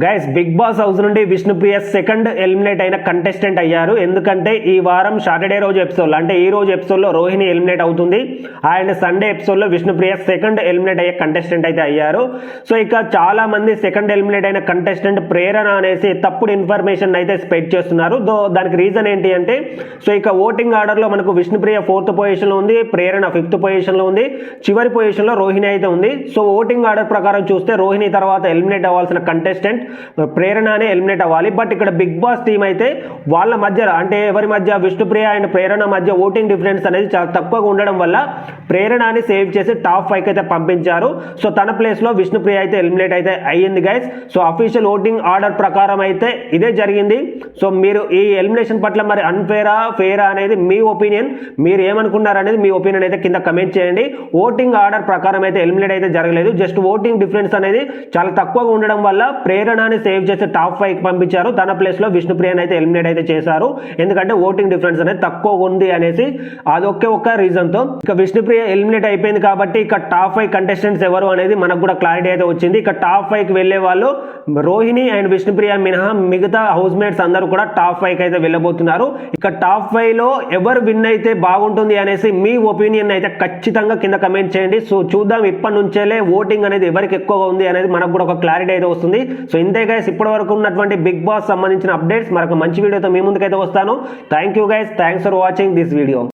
Guys big boss house నుండి Vishnupriya second eliminate అయిన contestant అయ్యారు. ఎందుకంటే ఈ వారం సాటర్డే రోజు ఎపిసోడ్ అంటే ఈ రోజు ఎపిసోడ్లో రోహిణి ఎలిమినేట్ అవుతుంది అండ్ సండే ఎపిసోడ్లో విష్ణుప్రియ సెకండ్ ఎలిమినేట్ అయ్యే కంటెస్టెంట్ అయితే అయ్యారు. సో ఇక చాలా మంది సెకండ్ ఎలిమినేట్ అయిన కంటెస్టెంట్ ప్రేరణ అనేసి తప్పుడు ఇన్ఫర్మేషన్ అయితే స్ప్రెడ్ చేస్తున్నారు. దానికి రీజన్ ఏంటి అంటే సో ఇక ఓటింగ్ ఆర్డర్లో మనకు విష్ణుప్రియ 4th పొజిషన్లో ఉంది, ప్రేరణ 5th పొజిషన్లో ఉంది, చివరి పొజిషన్లో రోహిణి అయితే ఉంది. సో ఓటింగ్ ఆర్డర్ ప్రకారం చూస్తే రోహిణి తర్వాత ఎలిమినేట్ అవ్వాల్సిన కంటెస్టెంట్ ప్రేరణనే ఎలిమినేట్ అవ్వాలి. బట్ ఇక్కడ బిగ్ బాస్ టీమ్ అయితే వాళ్ళ మధ్య అంటే ఎవరి మధ్య విష్ణుప్రియ అండ్ ప్రేరణ మధ్య ఓటింగ్ డిఫరెన్స్ అనేది చాలా తక్కువగా ఉండడం వల్ల ప్రేరణని సేవ్ చేసి టాప్ 5 అయితే పంపించారు. సో తన ప్లేస్ లో విష్ణుప్రియ అయితే ఎలిమినేట్ అయితే అయ్యింది guys. So official voting order ప్రకారం అయితే ఇదే జరిగింది. సో మీరు ఈ ఎలిమినేషన్ పట్ల మరి అన్ఫేరా ఫేరా అనేది మీ ఒపీనియన్, మీరు ఏమనుకున్నారు అనేది మీ ఒపీనియన్ అయితే కింద కమెంట్ చేయండి. ఓటింగ్ ఆర్డర్ ప్రకారం అయితే ఎలిమినేట్ అయితే జరగలేదు, జస్ట్ ఓటింగ్ డిఫరెన్స్ అనేది చాలా తక్కువగా ఉండడం వల్ల ప్రేరణని సేవ్ చేసి టాప్ 5 పంపించారు. తన ప్లేస్ లో విష్ణుప్రియని అయితే ఎలిమినేట్ అయితే చేశారు. ఎందుకంటే ఓటింగ్ డిఫరెన్స్ అనేది తక్కువ ఉంది అనేసి అదొకే ఒక్క రీజన్ తో ఇక విష్ణుప్రియ ఎలిమినేట్ అయిపోయింది కాబట్టి ఇక టాప్ 5 కంటెస్టెంట్స్ ఎవరు అనేది మనకు కూడా క్లారిటీ అయితే వచ్చింది. ఇక టాప్ 5 కి వెళ్లే వాళ్ళు రోహిణి అండ్ విష్ణుప్రియ మినహా మిగతా హౌస్ మేట్స్ అందరూ కూడా టాప్ 5 కి అయితే వెళ్ళబోతున్నారు. ఇక టాప్ 5 లో ఎవరు విన్ అయితే బాగుంటుంది అనేసి మీ ఒపీనియన్ అయితే ఖచ్చితంగా కింద కమెంట్ చేయండి. సో చూద్దాం ఇప్పటి నుంచేలే ఓటింగ్ అనేది ఎవరికి ఎక్కువగా ఉంది అనేది మనకు కూడా ఒక క్లారిటీ అయితే వస్తుంది. సో ఇంతే గైస్ ఇప్పటి వరకు ఉన్నటువంటి బిగ్ బాస్ సంబంధించిన అప్డేట్స్ మరొక మంచి వీడియోతో మీ ముందుకైతే వస్తాను. Thank you guys, thanks for watching this video.